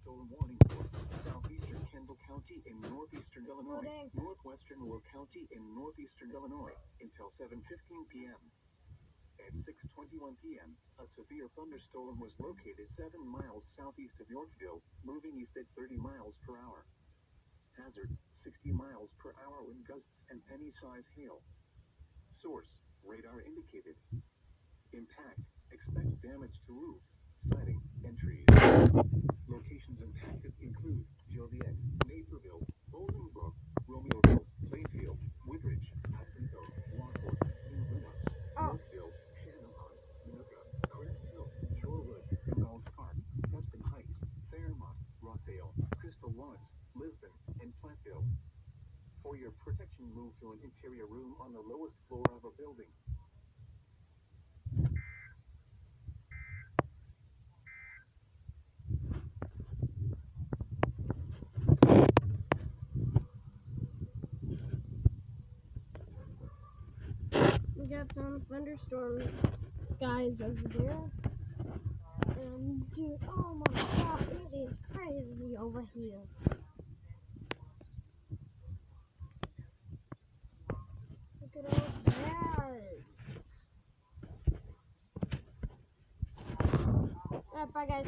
thunderstorm warning for southeastern Kendall County in northeastern Illinois, northwestern Will County in northeastern Illinois until 7:15 p.m. At 6:21 p.m., a severe thunderstorm was located 7 miles southeast of Yorkville, moving east at 30 miles per hour. Hazard, 60 miles per hour wind gusts and penny-size hail. Source, radar indicated. Impact, expect damage to roof, siding, and trees. Locations impacted include Joliet, Naperville, Bolingbrook, Romeoville, Plainfield, Woodridge, Oswego, Longport, New Lenox, Yorkville, Shanahan, Nooka, Crestville, Shorewood, Galls Park, Preston Heights, Fairmont, Rockdale, Crystal Lawns, Lisbon, and Platteville. For your protection, move to an interior room on the lowest floor of a building. We got some thunderstorm skies over there. And dude, oh my god, it is crazy over here. Look at all that. Alright, bye guys.